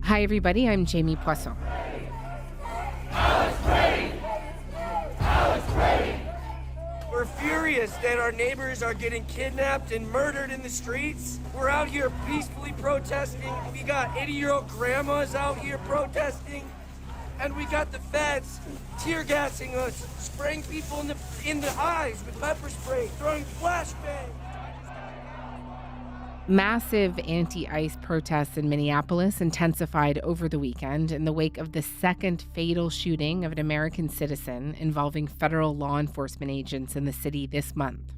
Hi, everybody. I'm Jamie Poisson. Alex Pretti! Alex Pretti! We're furious that our neighbors are getting kidnapped and murdered in the streets. We're out here peacefully protesting. We got 80-year-old grandmas out here protesting. And we got the feds tear gassing us, spraying people in the eyes with pepper spray, throwing flashbangs. Massive anti-ICE protests in Minneapolis intensified over the weekend in the wake of the second fatal shooting of an American citizen involving federal law enforcement agents in the city this month.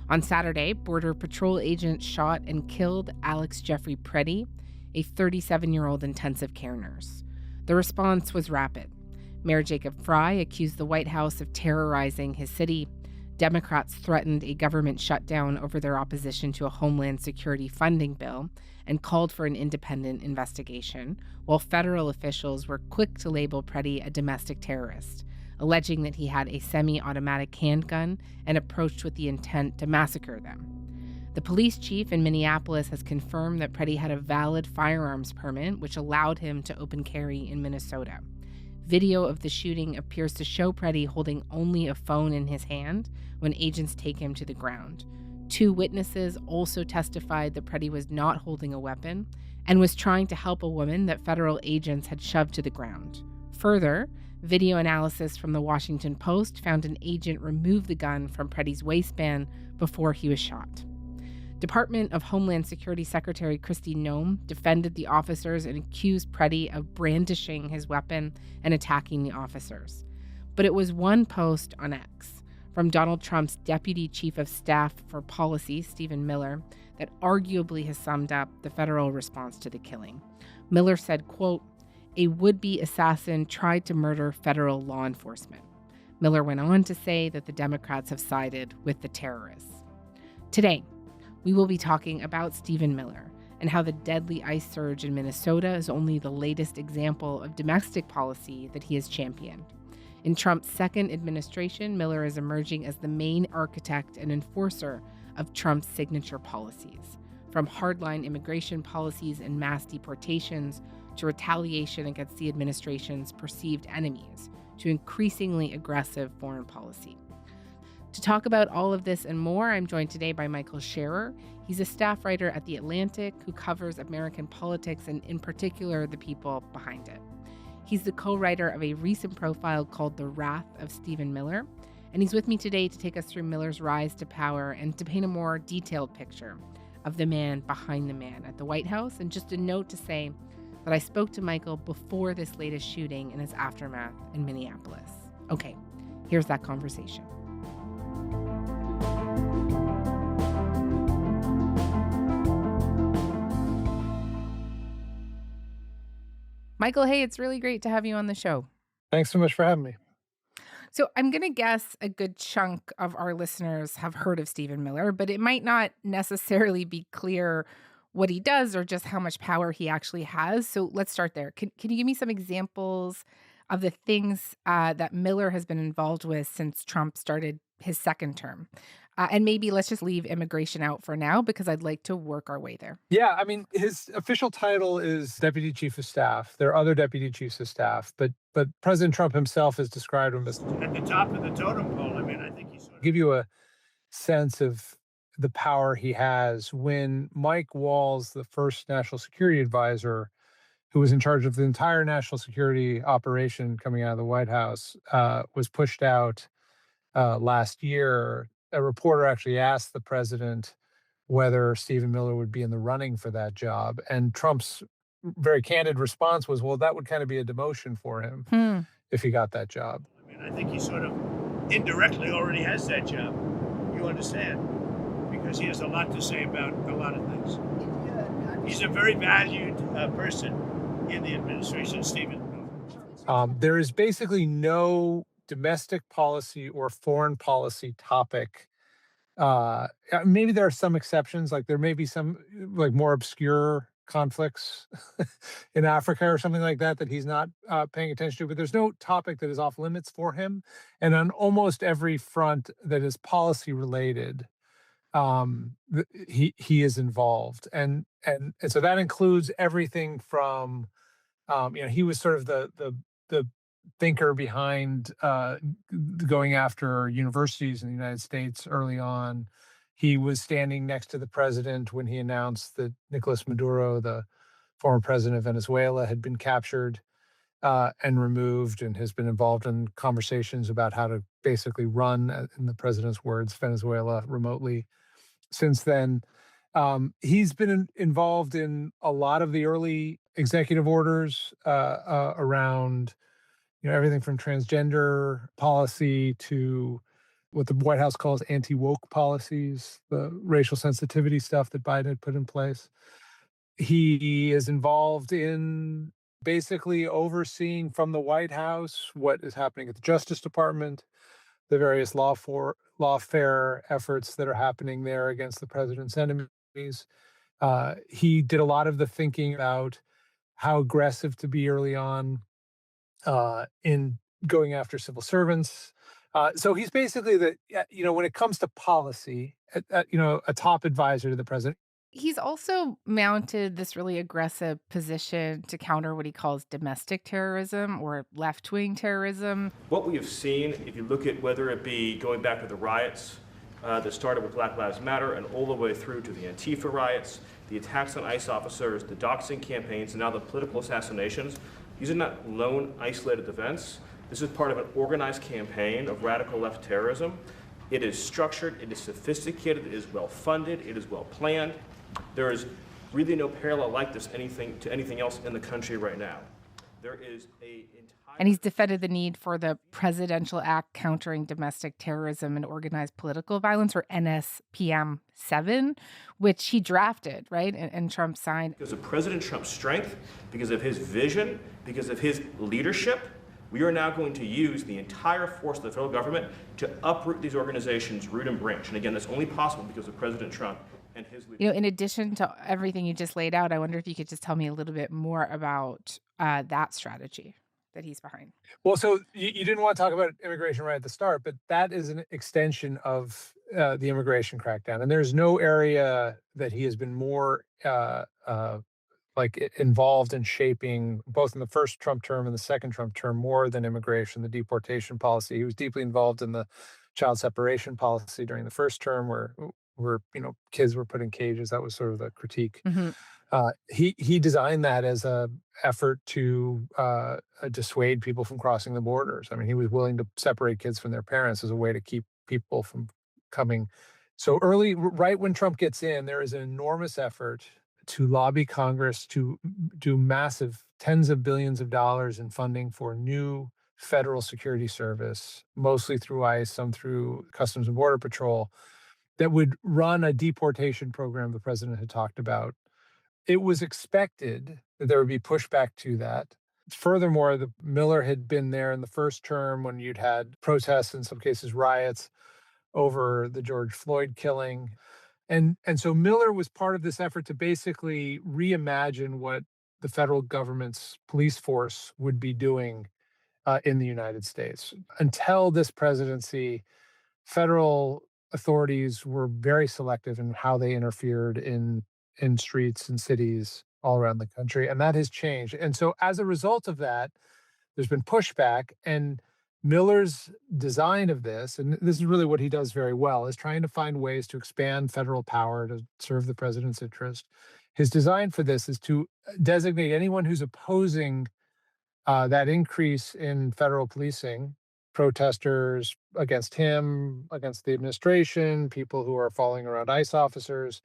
On Saturday, Border Patrol agents shot and killed Alex Pretti, a 37-year-old intensive care nurse. The response was rapid. Mayor Jacob Fry accused the White House of terrorizing his city. Democrats threatened a government shutdown over their opposition to a Homeland Security funding bill and called for an independent investigation, while federal officials were quick to label Pretti a domestic terrorist, alleging that he had a semi-automatic handgun and approached with the intent to massacre them. The police chief in Minneapolis has confirmed that Pretti had a valid firearms permit, which allowed him to open carry in Minnesota. Video of the shooting appears to show Pretti holding only a phone in his hand when agents take him to the ground. Two witnesses also testified that Pretti was not holding a weapon and was trying to help a woman that federal agents had shoved to the ground. Further, video analysis from the Washington Post found an agent remove the gun from Pretti's waistband before he was shot. Department of Homeland Security Secretary Kristi Noem defended the officers and accused Pretti of brandishing his weapon and attacking the officers. But it was one post on X from Donald Trump's Deputy Chief of Staff for Policy, Stephen Miller, that arguably has summed up the federal response to the killing. Miller said, quote, "A would-be assassin tried to murder federal law enforcement." Miller went on to say that the Democrats have sided with the terrorists. Today, we will be talking about Stephen Miller and how the deadly ICE surge in Minnesota is only the latest example of domestic policy that he has championed. In Trump's second administration, Miller is emerging as the main architect and enforcer of Trump's signature policies, from hardline immigration policies and mass deportations to retaliation against the administration's perceived enemies to increasingly aggressive foreign policy. To talk about all of this and more, I'm joined today by Michael Scherer. He's a staff writer at The Atlantic who covers American politics and, in particular, the people behind it. He's the co-writer of a recent profile called The Wrath of Stephen Miller, and he's with me today to take us through Miller's rise to power and to paint a more detailed picture of the man behind the man at the White House. And just a note to say that I spoke to Michael before this latest shooting and its aftermath in Minneapolis. Okay, here's that conversation. Michael, hey, it's really great to have you on the show. Thanks so much for having me. So I'm going to guess a good chunk of our listeners have heard of Stephen Miller, but it might not necessarily be clear what he does or just how much power he actually has. So let's start there. Can you give me some examples of the things that Miller has been involved with since Trump started his second term? And maybe let's just leave immigration out for now because I'd like to work our way there. Yeah, I mean, his official title is Deputy Chief of Staff. There are other Deputy Chiefs of Staff, but President Trump himself has described him as At the top of the totem pole, I mean, I think he's give you a sense of the power he has. When Mike Walls, the first national security advisor, who was in charge of the entire national security operation coming out of the White House, was pushed out last year, a reporter actually asked the president whether Stephen Miller would be in the running for that job. And Trump's very candid response was, well, that would kind of be a demotion for him if he got that job. I mean, I think he sort of indirectly already has that job. You understand? Because he has a lot to say about a lot of things. He's a very valued person in the administration, Stephen Miller. There is basically no domestic policy or foreign policy topic. Maybe there are some exceptions, like there may be some like more obscure conflicts in Africa or something like that he's not paying attention to, but there's no topic that is off limits for him. And on almost every front that is policy related, he is involved. And so that includes everything from He was sort of the thinker behind going after universities in the United States early on. He was standing next to the president when he announced that Nicolas Maduro, the former president of Venezuela, had been captured and removed, and has been involved in conversations about how to basically run, in the president's words, Venezuela remotely since then. He's been involved in a lot of the early executive orders around, everything from transgender policy to what the White House calls anti-woke policies, the racial sensitivity stuff that Biden had put in place. He is involved in basically overseeing from the White House what is happening at the Justice Department, the various lawfare efforts that are happening there against the president's enemies. He did a lot of the thinking about how aggressive to be early on in going after civil servants. So he's basically when it comes to policy, a top advisor to the president. He's also mounted this really aggressive position to counter what he calls domestic terrorism or left-wing terrorism. What we have seen, if you look at whether it be going back to the riots that started with Black Lives Matter and all the way through to the Antifa riots, the attacks on ICE officers, the doxing campaigns, and now the political assassinations, these are not lone, isolated events. This is part of an organized campaign of radical left terrorism. It is structured, it is sophisticated, it is well-funded, it is well-planned. There is really no parallel like this to anything else in the country right now. There is And he's defended the need for the Presidential Act Countering Domestic Terrorism and Organized Political Violence, or NSPM 7, which he drafted, right? And Trump signed. Because of President Trump's strength, because of his vision, because of his leadership, we are now going to use the entire force of the federal government to uproot these organizations root and branch. And again, that's only possible because of President Trump and his leadership. In addition to everything you just laid out, I wonder if you could just tell me a little bit more about that strategy that he's behind. Well, so you didn't want to talk about immigration right at the start, but that is an extension of the immigration crackdown. And there's no area that he has been more involved in shaping, both in the first Trump term and the second Trump term, more than immigration, the deportation policy. He was deeply involved in the child separation policy during the first term, where kids were put in cages. That was sort of the critique. Mm-hmm. He designed that as a effort to dissuade people from crossing the borders. I mean, he was willing to separate kids from their parents as a way to keep people from coming. So early, right when Trump gets in, there is an enormous effort to lobby Congress to do massive tens of billions of dollars in funding for new federal security service, mostly through ICE, some through Customs and Border Patrol, that would run a deportation program the president had talked about. It was expected that there would be pushback to that. Furthermore, Miller had been there in the first term when you'd had protests, in some cases riots, over the George Floyd killing. And so Miller was part of this effort to basically reimagine what the federal government's police force would be doing in the United States. Until this presidency, federal authorities were very selective in how they interfered in streets and cities all around the country, and that has changed. And so as a result of that, there's been pushback, and Miller's design of this, and this is really what he does very well, is trying to find ways to expand federal power to serve the president's interest. His design for this is to designate anyone who's opposing that increase in federal policing, protesters against him, against the administration, people who are following around ICE officers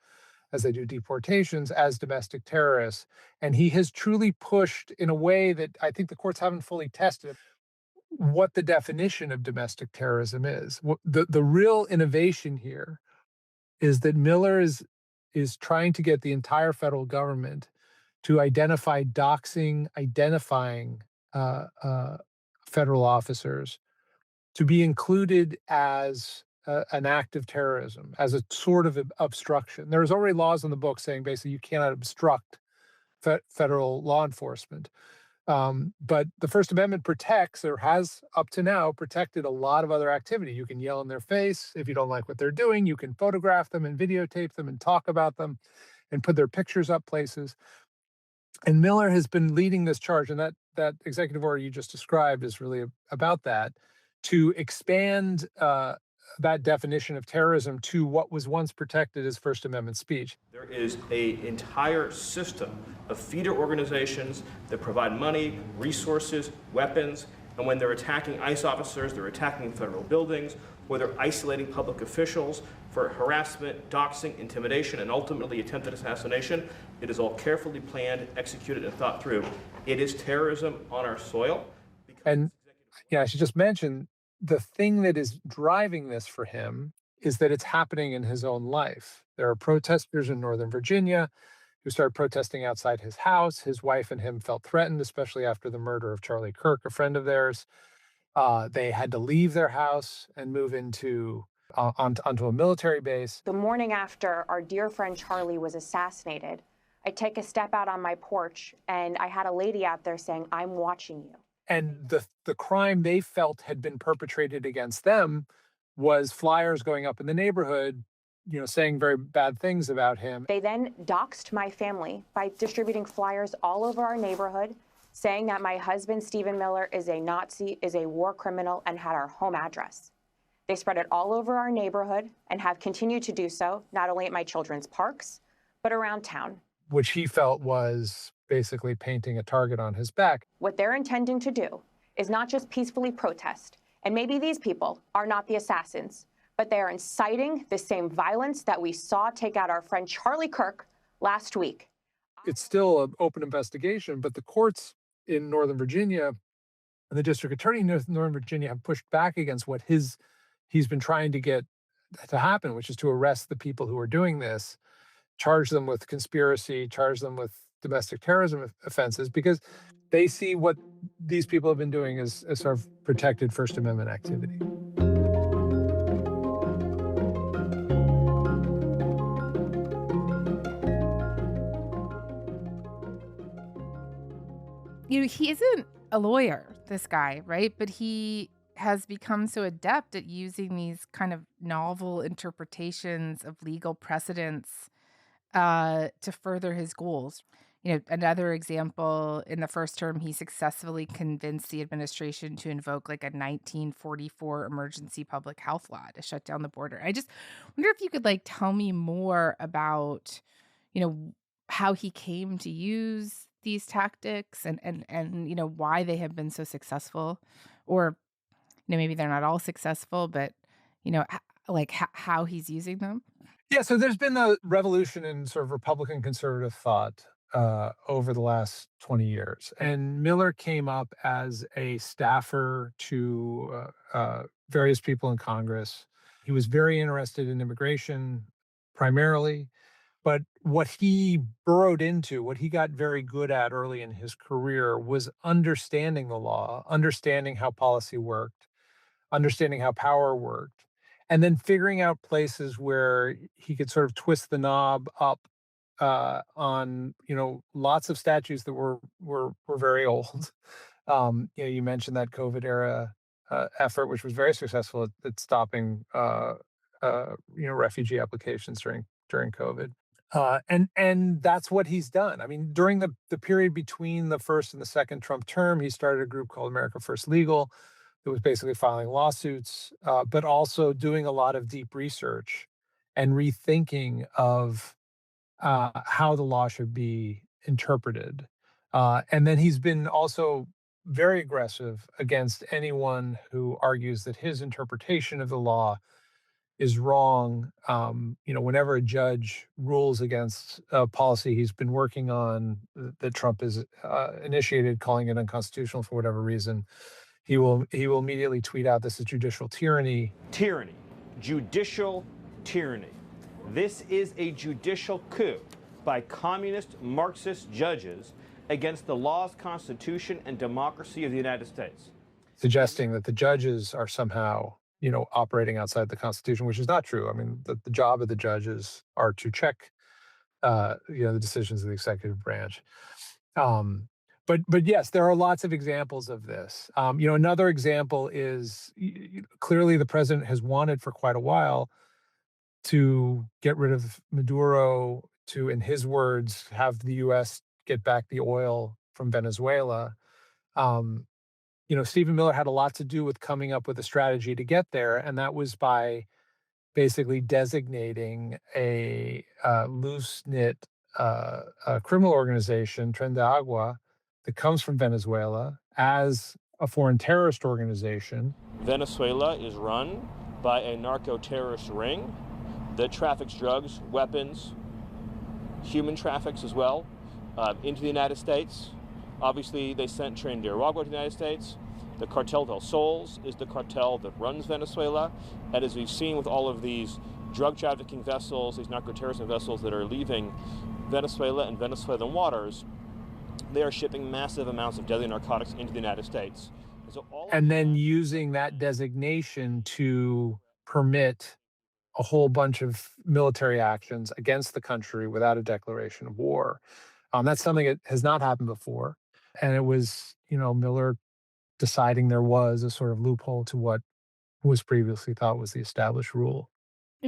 as they do deportations, as domestic terrorists. And he has truly pushed in a way that I think the courts haven't fully tested what the definition of domestic terrorism is. The real innovation here is that Miller is trying to get the entire federal government to identifying federal officers to be included as an act of terrorism, as a sort of obstruction. There's already laws in the book saying basically you cannot obstruct federal law enforcement. But the First Amendment protects, or has up to now protected, a lot of other activity. You can yell in their face if you don't like what they're doing. You can photograph them and videotape them and talk about them and put their pictures up places. And Miller has been leading this charge, and that executive order you just described is really about that, to expand that definition of terrorism to what was once protected as First Amendment speech. There is an entire system of feeder organizations that provide money, resources, weapons, and when they're attacking ICE officers, they're attacking federal buildings, or they're isolating public officials for harassment, doxing, intimidation, and ultimately attempted assassination. It is all carefully planned, executed, and thought through. It is terrorism on our soil. And I should just mention, the thing that is driving this for him is that it's happening in his own life. There are protesters in Northern Virginia who started protesting outside his house. His wife and him felt threatened, especially after the murder of Charlie Kirk, a friend of theirs. They had to leave their house and move onto a military base. The morning after our dear friend Charlie was assassinated, I take a step out on my porch and I had a lady out there saying, "I'm watching you." And the crime they felt had been perpetrated against them was flyers going up in the neighborhood, saying very bad things about him. They then doxed my family by distributing flyers all over our neighborhood, saying that my husband, Stephen Miller, is a Nazi, is a war criminal, and had our home address. They spread it all over our neighborhood and have continued to do so, not only at my children's parks, but around town. Which he felt was basically painting a target on his back. What they're intending to do is not just peacefully protest, and maybe these people are not the assassins, but they are inciting the same violence that we saw take out our friend Charlie Kirk last week. It's still an open investigation, but the courts in Northern Virginia and the district attorney in Northern Virginia have pushed back against what he's been trying to get to happen, which is to arrest the people who are doing this, charge them with conspiracy, charge them with domestic terrorism offenses, because they see what these people have been doing as sort of protected First Amendment activity. He isn't a lawyer, this guy, right? But he has become so adept at using these kind of novel interpretations of legal precedents to further his goals. Another example, in the first term, he successfully convinced the administration to invoke like a 1944 emergency public health law to shut down the border. I just wonder if you could tell me more about, how he came to use these tactics and why they have been so successful, or maybe they're not all successful, but how he's using them. Yeah, so there's been a revolution in sort of Republican conservative thought over the last 20 years. And Miller came up as a staffer to various people in Congress. He was very interested in immigration primarily. But what he burrowed into, what he got very good at early in his career, was understanding the law, understanding how policy worked, understanding how power worked, and then figuring out places where he could sort of twist the knob up on, lots of statutes that were very old. You mentioned that COVID era effort, which was very successful at stopping, refugee applications during COVID. And that's what he's done. I mean, during the period between the first and the second Trump term, he started a group called America First Legal that was basically filing lawsuits, but also doing a lot of deep research and rethinking of how the law should be interpreted. And then he's been also very aggressive against anyone who argues that his interpretation of the law is wrong. Whenever a judge rules against a policy he's been working on that Trump has initiated, calling it unconstitutional for whatever reason, he will immediately tweet out, "This is judicial tyranny." Tyranny, judicial tyranny. This is a judicial coup by communist Marxist judges against the laws, Constitution, and democracy of the United States. Suggesting that the judges are somehow operating outside the Constitution, which is not true. I mean, the job of the judges are to check, the decisions of the executive branch. But yes, there are lots of examples of this. Another example is clearly the president has wanted for quite a while to get rid of Maduro, to, in his words, have the U.S. get back the oil from Venezuela. Um, Stephen Miller had a lot to do with coming up with a strategy to get there, and that was by basically designating a loose-knit criminal organization, Tren de Agua, that comes from Venezuela as a foreign terrorist organization. Venezuela is run by a narco-terrorist ring that traffics drugs, weapons, human traffics as well, into the United States. Obviously, they sent Tren de Agua to the United States. The Cartel del Soles is the cartel that runs Venezuela. And as we've seen with all of these drug trafficking vessels, these narco-terrorism vessels that are leaving Venezuela and Venezuelan waters, they are shipping massive amounts of deadly narcotics into the United States. And then using that designation to permit a whole bunch of military actions against the country without a declaration of war. That's something that has not happened before. And it was, Miller deciding there was a sort of loophole to what was previously thought was the established rule.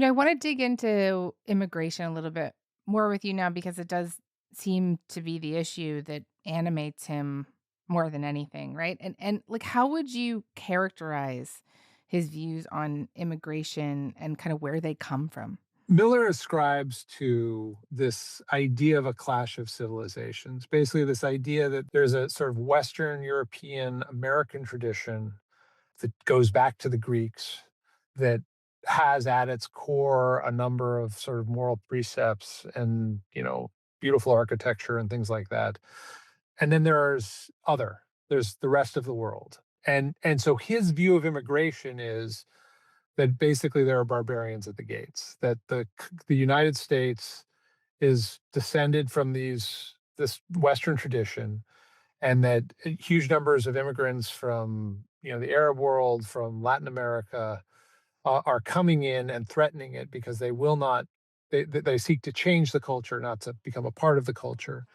I want to dig into immigration a little bit more with you now, because it does seem to be the issue that animates him more than anything, right? And like, how would you characterize his views on immigration and kind of where they come from? Miller ascribes to this idea of a clash of civilizations, basically this idea that there's a sort of Western European American tradition that goes back to the Greeks, that has at its core a number of sort of moral precepts and, beautiful architecture and things like that. And then there's the rest of the world. And so his view of immigration is that basically there are barbarians at the gates, that the United States is descended from this Western tradition, and that huge numbers of immigrants from the Arab world, from Latin America, are coming in and threatening it because they will not. They seek to change the culture, not to become a part of the culture,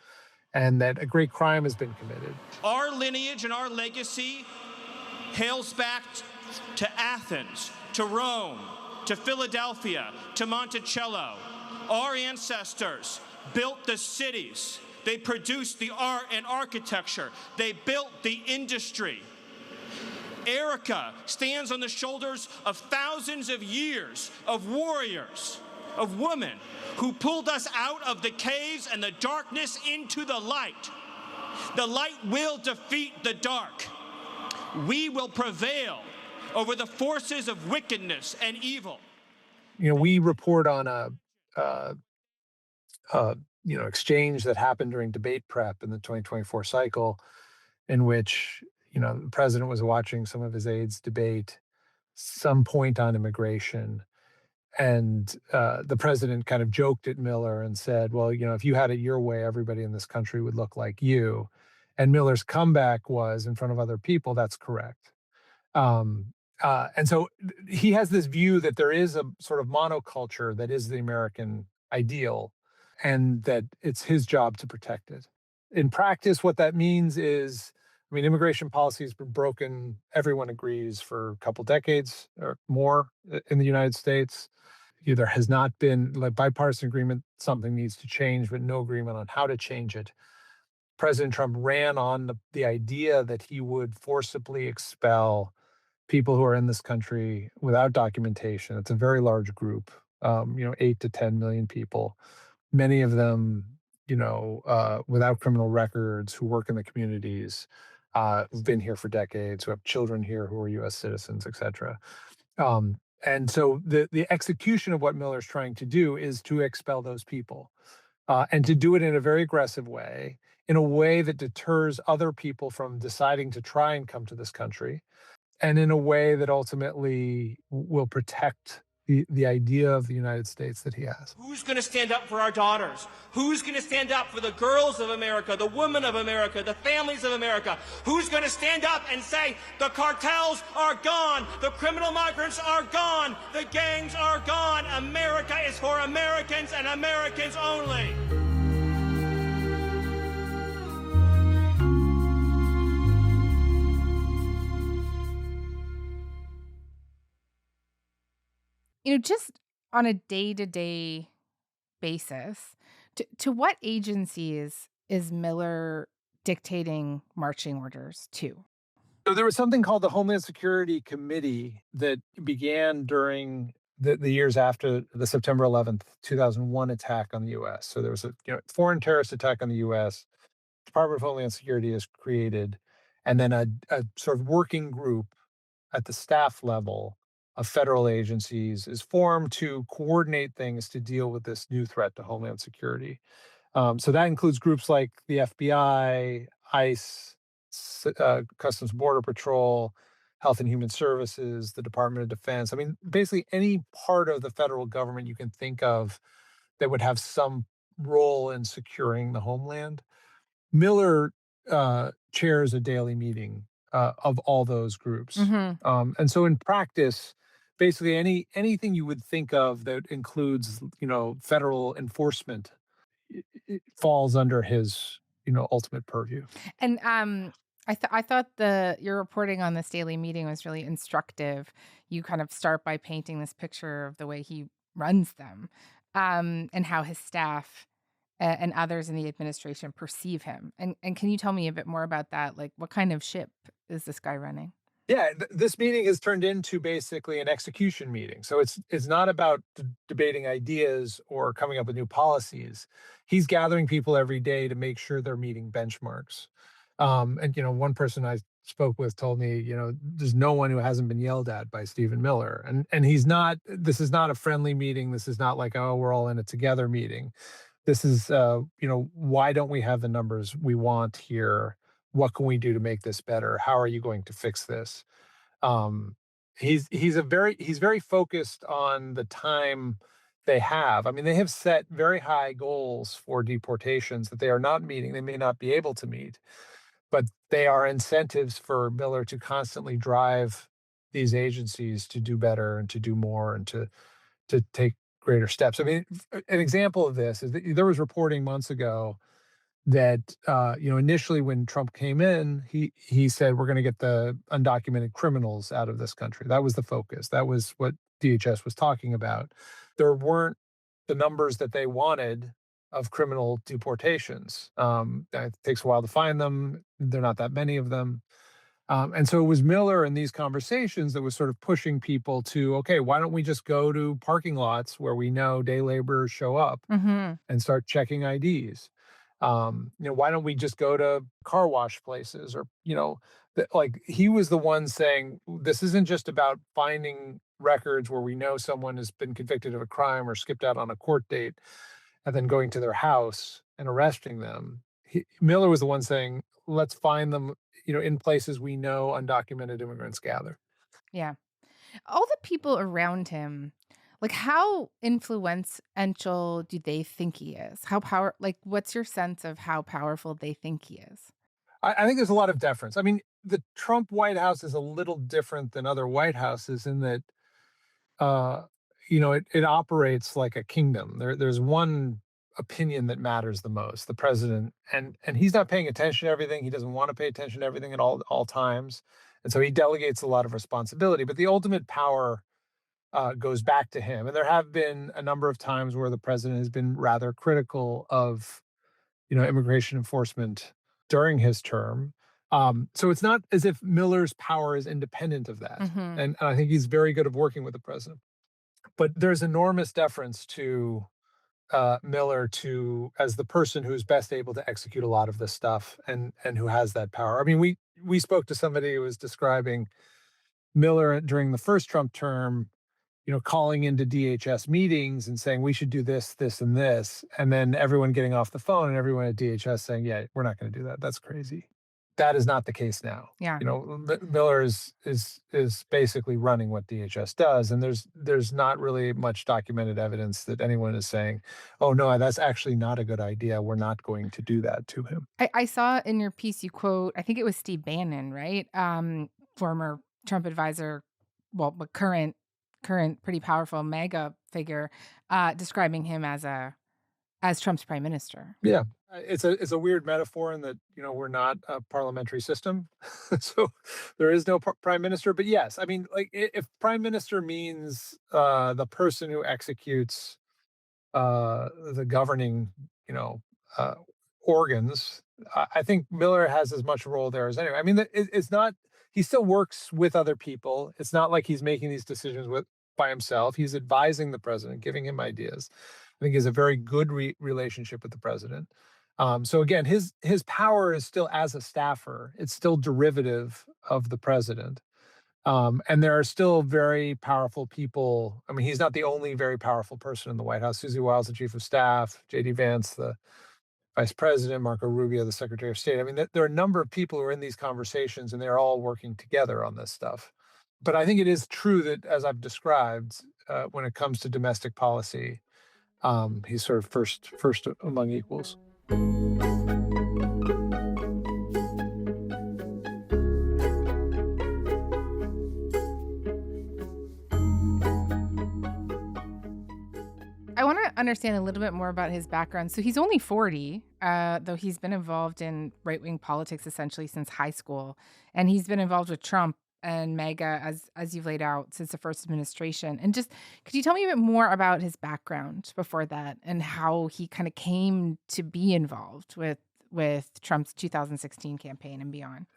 and that a great crime has been committed. Our lineage and our legacy hails back to Athens, to Rome, to Philadelphia, to Monticello. Our ancestors built the cities. They produced the art and architecture. They built the industry. Erica stands on the shoulders of thousands of years of warriors, of women who pulled us out of the caves and the darkness into the light. The light will defeat the dark. We will prevail over the forces of wickedness and evil. We report on a exchange that happened during debate prep in the 2024 cycle, in which the president was watching some of his aides debate some point on immigration, and the president kind of joked at Miller and said, "Well, if you had it your way, everybody in this country would look like you." And Miller's comeback was, in front of other people, "That's correct." And so he has this view that there is a sort of monoculture that is the American ideal, and that it's his job to protect it. In practice, what that means is, immigration policy has been broken, everyone agrees, for a couple decades or more in the United States. There has not been bipartisan agreement, something needs to change, but no agreement on how to change it. President Trump ran on the idea that he would forcibly expel people who are in this country without documentation. It's a very large group, 8 to 10 million people, many of them, without criminal records, who work in the communities, who've been here for decades, who have children here who are U.S. citizens, et cetera. And so the execution of what Miller's trying to do is to expel those people, and to do it in a very aggressive way, in a way that deters other people from deciding to try and come to this country, and in a way that ultimately will protect the idea of the United States that he has. Who's going to stand up for our daughters? Who's going to stand up for the girls of America, the women of America, the families of America? Who's going to stand up and say, the cartels are gone, the criminal migrants are gone, the gangs are gone, America is for Americans and Americans only? Just on a day-to-day basis, to what agencies is Miller dictating marching orders to? So there was something called the Homeland Security Committee that began during the years after the September 11th, 2001 attack on the U.S. So there was a foreign terrorist attack on the U.S. Department of Homeland Security is created, and then a sort of working group at the staff level of federal agencies is formed to coordinate things to deal with this new threat to Homeland Security. So that includes groups like the FBI, ICE, Customs Border Patrol, Health and Human Services, the Department of Defense. I mean, basically any part of the federal government you can think of that would have some role in securing the homeland. Miller chairs a daily meeting of all those groups. And so in practice, basically anything you would think of that includes, federal enforcement, it falls under his, ultimate purview. And I thought your reporting on this daily meeting was really instructive. You kind of start by painting this picture of the way he runs them, and how his staff and others in the administration perceive him. And can you tell me a bit more about that? Like, what kind of ship is this guy running? Yeah, this meeting has turned into basically an execution meeting. So it's not about debating ideas or coming up with new policies. He's gathering people every day to make sure they're meeting benchmarks. And one person I spoke with told me, there's no one who hasn't been yelled at by Stephen Miller. And he's not. This is not a friendly meeting. This is not like, oh, we're all in it together meeting. This is, why don't we have the numbers we want here? What can we do to make this better? How are you going to fix this? He's very focused on the time they have. I mean, they have set very high goals for deportations that they are not meeting. They may not be able to meet, but they are incentives for Miller to constantly drive these agencies to do better and to do more and to take greater steps. I mean, an example of this is that there was reporting months ago that initially when Trump came in, he said we're going to get the undocumented criminals out of this country. That was the focus. That was what DHS was talking about. There weren't the numbers that they wanted of criminal deportations. It takes a while to find them. There are not that many of them. And so it was Miller in these conversations that was sort of pushing people to, okay, why don't we just go to parking lots where we know day laborers show up and start checking IDs? Why don't we just go to car wash places or, like he was the one saying, this isn't just about finding records where we know someone has been convicted of a crime or skipped out on a court date and then going to their house and arresting them. Miller was the one saying, let's find them, in places we know undocumented immigrants gather. Yeah. All the people around him, like, how influential do they think he is? What's your sense of how powerful they think he is? I think there's a lot of deference. I mean, the Trump White House is a little different than other White Houses in that, it operates like a kingdom. There's one opinion that matters the most, the president, and he's not paying attention to everything. He doesn't want to pay attention to everything at all times, and so he delegates a lot of responsibility. But the ultimate power goes back to him. And there have been a number of times where the president has been rather critical of, immigration enforcement during his term. So it's not as if Miller's power is independent of that. And I think he's very good at working with the president. But there's enormous deference to Miller as the person who's best able to execute a lot of this stuff and who has that power. I mean, we spoke to somebody who was describing Miller during the first Trump term, calling into DHS meetings and saying, we should do this, this, and this. And then everyone getting off the phone and everyone at DHS saying, yeah, we're not going to do that. That's crazy. That is not the case now. Yeah. Miller is basically running what DHS does. And there's not really much documented evidence that anyone is saying, oh, no, that's actually not a good idea. We're not going to do that to him. I saw in your piece, you quote, I think it was Steve Bannon, right? Former Trump advisor, but current pretty powerful MAGA figure, describing him as Trump's prime minister. Yeah, it's a weird metaphor in that we're not a parliamentary system, so there is no prime minister. But yes, I mean, like if prime minister means the person who executes the governing organs. I think Miller has as much role there as anyone. I mean, it's not, he still works with other people. It's not like he's making these decisions by himself. He's advising the president, giving him ideas. I think he has a very good relationship with the president. So again, his power is still as a staffer. It's still derivative of the president. And there are still very powerful people. I mean, he's not the only very powerful person in the White House. Susie Wiles, the chief of staff, J.D. Vance, the vice president, Marco Rubio, the secretary of state. I mean, there are a number of people who are in these conversations, and they're all working together on this stuff. But I think it is true that, as I've described, when it comes to domestic policy, he's sort of first among equals. I want to understand a little bit more about his background. So he's only 40, though he's been involved in right-wing politics essentially since high school. And he's been involved with Trump and MAGA, as you've laid out, since the first administration. And just, could you tell me a bit more about his background before that and how he kind of came to be involved with Trump's 2016 campaign and beyond?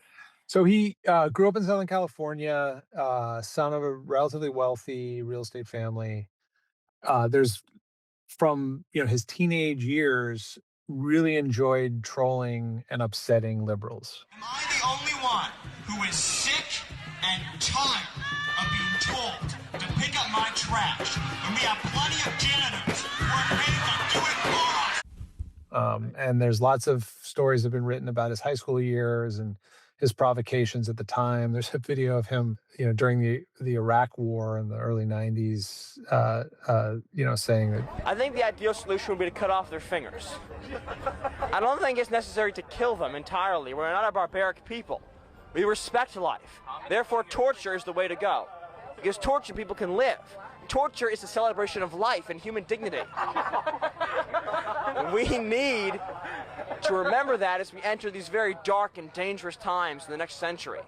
So he grew up in Southern California, son of a relatively wealthy real estate family. There's from his teenage years, really enjoyed trolling and upsetting liberals. Am I the only one who is sick and tired of being told to pick up my trash when we have plenty of janitors who are paid to do it for us? And there's lots of stories that have been written about his high school years and his provocations at the time. There's a video of him, during the Iraq War in the early 90s, saying that I think the ideal solution would be to cut off their fingers. I don't think it's necessary to kill them entirely. We're not a barbaric people. We respect life. Therefore, torture is the way to go. Because torture people can live. Torture is a celebration of life and human dignity. We need to remember that as we enter these very dark and dangerous times in the next century.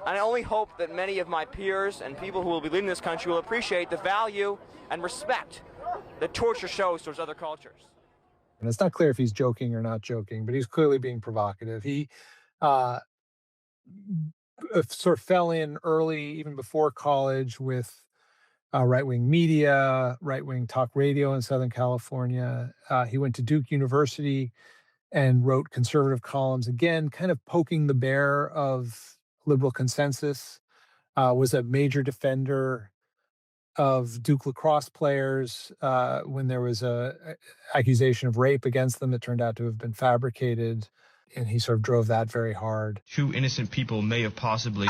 And I only hope that many of my peers and people who will be leading this country will appreciate the value and respect that torture shows towards other cultures. And it's not clear if he's joking or not joking, but he's clearly being provocative. He sort of fell in early, even before college, with right-wing media, right-wing talk radio in Southern California. He went to Duke University and wrote conservative columns, again, kind of poking the bear of liberal consensus, was a major defender of Duke lacrosse players when there was a accusation of rape against them that turned out to have been fabricated. And he sort of drove that very hard. 2 innocent people may have possibly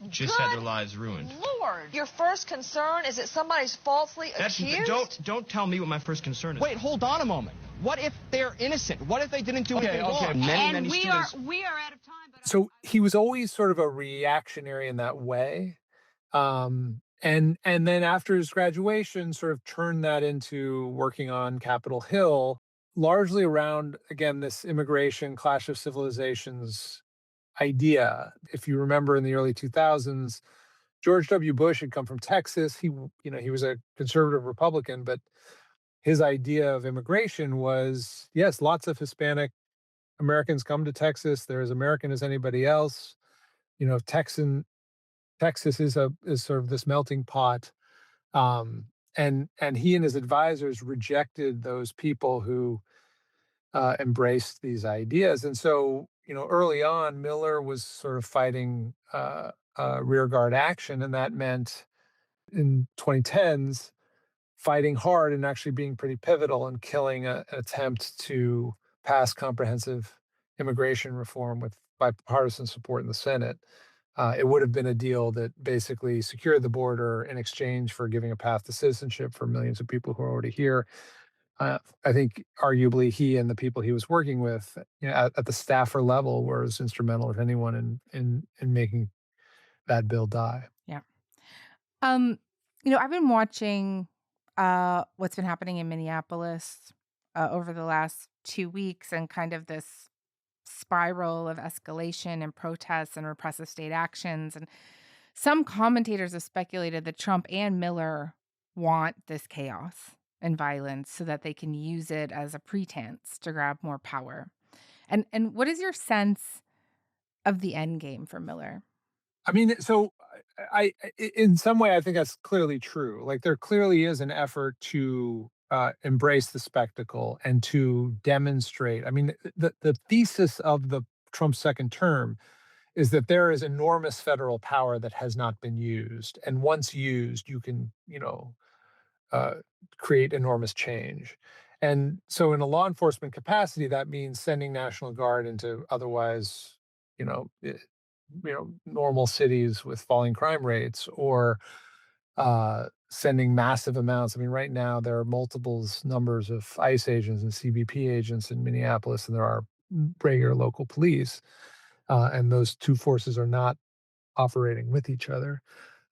just had their lives ruined. Lord, your first concern is that somebody's falsely accused? Don't tell me what my first concern is. Wait, hold on a moment. What if they're innocent? What if they didn't do anything wrong? Many we are out of time. But So he was always sort of a reactionary in that way. And then after his graduation, sort of turned that into working on Capitol Hill, largely around, again, this immigration, clash of civilizations idea. If you remember in the early 2000s, George W. Bush had come from Texas. He was a conservative Republican, but his idea of immigration was, yes, lots of Hispanic Americans come to Texas. They're as American as anybody else. Texas is sort of this melting pot. And he and his advisors rejected those people who embraced these ideas. And so, early on, Miller was sort of fighting rearguard action, and that meant in 2010s fighting hard and actually being pretty pivotal in killing an attempt to pass comprehensive immigration reform with bipartisan support in the Senate. It would have been a deal that basically secured the border in exchange for giving a path to citizenship for millions of people who are already here. I think arguably he and the people he was working with at the staffer level were as instrumental as anyone in making that bill die. Yeah. I've been watching what's been happening in Minneapolis over the last 2 weeks, and kind of this spiral of escalation and protests and repressive state actions. And some commentators have speculated that Trump and Miller want this chaos and violence so that they can use it as a pretense to grab more power. And what is your sense of the end game for Miller? I mean, so in some way, I think that's clearly true. Like there clearly is an effort to embrace the spectacle and to demonstrate. I mean, the thesis of the Trump second term is that there is enormous federal power that has not been used, and once used, you can, uh, create enormous change. And so, in a law enforcement capacity, that means sending National Guard into otherwise, you know, normal cities with falling crime rates, or sending massive amounts. I mean, right now there are multiples numbers of ICE agents and CBP agents in Minneapolis, and there are regular local police, and those two forces are not operating with each other.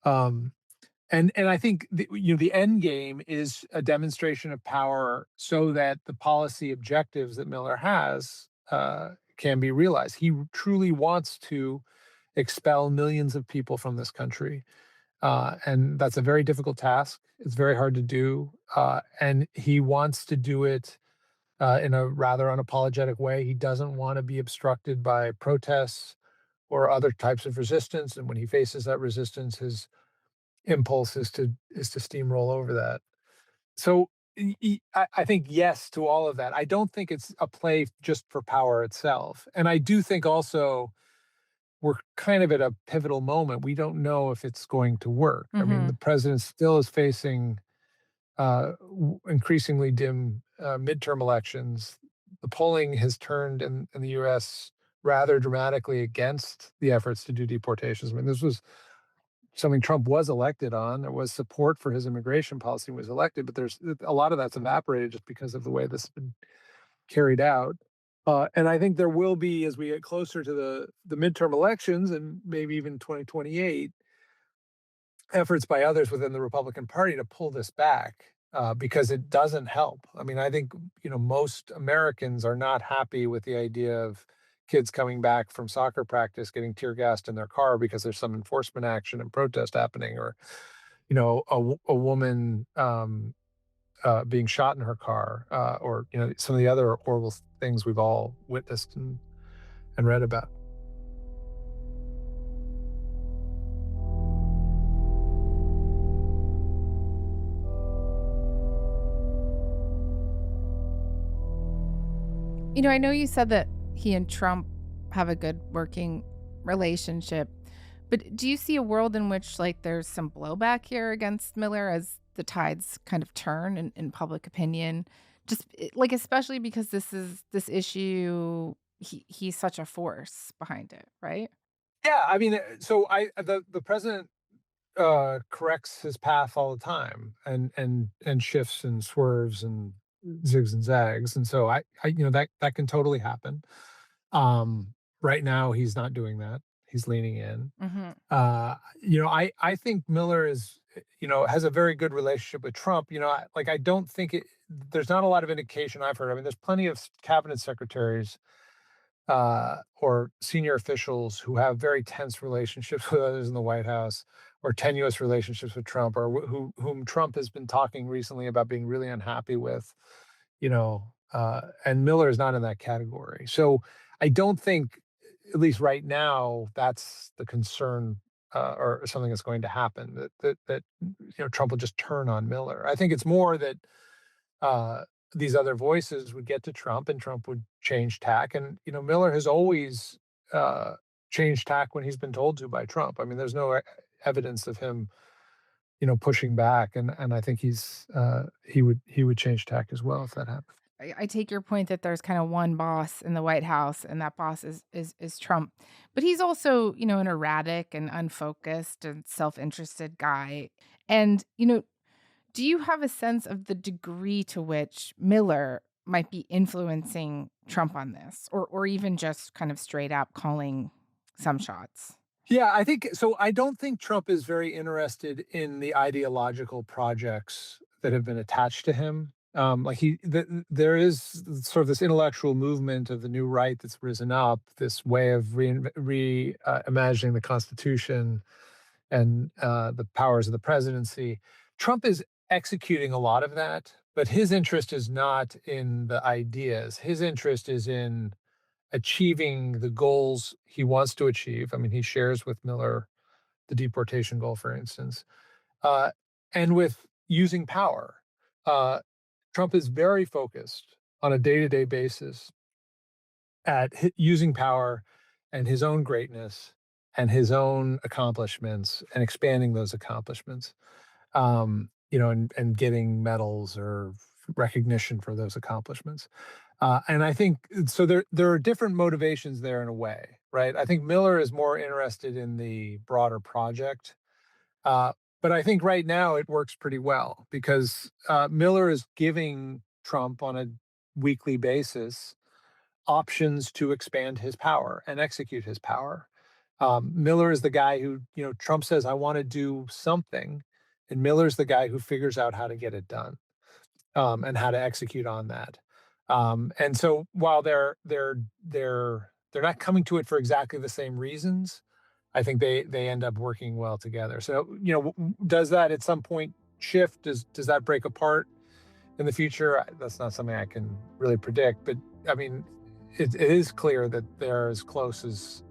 Um, and I think the end game is a demonstration of power so that the policy objectives that Miller has can be realized. He truly wants to expel millions of people from this country, and that's a very difficult task. It's very hard to do, and he wants to do it in a rather unapologetic way. He doesn't want to be obstructed by protests or other types of resistance, and when he faces that resistance, his impulse is to steamroll over that. So I think yes to all of that. I don't think it's a play just for power itself, and I do think also we're kind of at a pivotal moment. We don't know if it's going to work. I mean, the president still is facing increasingly dim midterm elections. The polling has turned in the U.S. rather dramatically against the efforts to do deportations. I mean, this was something Trump was elected on. There was support for his immigration policy when he was elected, but there's a lot of that's evaporated just because of the way this has been carried out. And I think there will be, as we get closer to the midterm elections and maybe even 2028, efforts by others within the Republican Party to pull this back because it doesn't help. I mean, I think most Americans are not happy with the idea of kids coming back from soccer practice getting tear gassed in their car because there's some enforcement action and protest happening, or a woman being shot in her car, or some of the other horrible things we've all witnessed and read about. I know you said that he and Trump have a good working relationship, but do you see a world in which there's some blowback here against Miller as the tides kind of turn in public opinion? Just especially because this issue, he's such a force behind it, right? Yeah, I mean, so the president corrects his path all the time, and shifts and swerves and zigs and zags, and so I that can totally happen. Right now, he's not doing that. He's leaning in. I think Miller has a very good relationship with Trump. I don't think there's not a lot of indication I've heard. I mean, there's plenty of cabinet secretaries or senior officials who have very tense relationships with others in the White House, or tenuous relationships with Trump, or whom Trump has been talking recently about being really unhappy with, and Miller is not in that category. So I don't think, at least right now, that's the concern, or something that's going to happen, that Trump will just turn on Miller. I think it's more that these other voices would get to Trump and Trump would change tack. And, Miller has always changed tack when he's been told to by Trump. I mean, there's no evidence of him, pushing back. And I think he would change tack as well if that happened. I take your point that there's kind of one boss in the White House, and that boss is Trump. But he's also, an erratic and unfocused and self-interested guy. And, do you have a sense of the degree to which Miller might be influencing Trump on this, or even just kind of straight up calling some shots? Yeah, I think so. I don't think Trump is very interested in the ideological projects that have been attached to him. There is sort of this intellectual movement of the new right that's risen up, this way of reimagining the Constitution and the powers of the presidency. Trump is executing a lot of that, but his interest is not in the ideas. His interest is in achieving the goals he wants to achieve. I mean, he shares with Miller the deportation goal, for instance, and with using power. Trump is very focused on a day-to-day basis at using power and his own greatness and his own accomplishments and expanding those accomplishments, and getting medals or recognition for those accomplishments. And I think so there are different motivations there in a way, right? I think Miller is more interested in the broader project. But I think right now it works pretty well because Miller is giving Trump on a weekly basis options to expand his power and execute his power. Miller is the guy who, Trump says, I want to do something. And Miller's the guy who figures out how to get it done and how to execute on that. And so while they're not coming to it for exactly the same reasons, I think they end up working well together. So, does that at some point shift? Does that break apart in the future? That's not something I can really predict. But I mean, it is clear that they're as close as,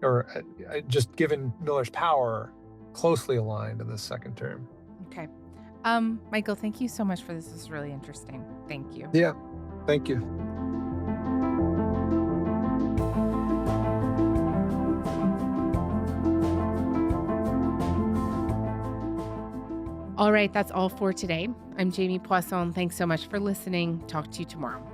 or just given Miller's power, closely aligned in this second term. Okay. Michael, thank you so much for this. This is really interesting. Thank you. Yeah, thank you. All right, that's all for today. I'm Jamie Poisson. Thanks so much for listening. Talk to you tomorrow.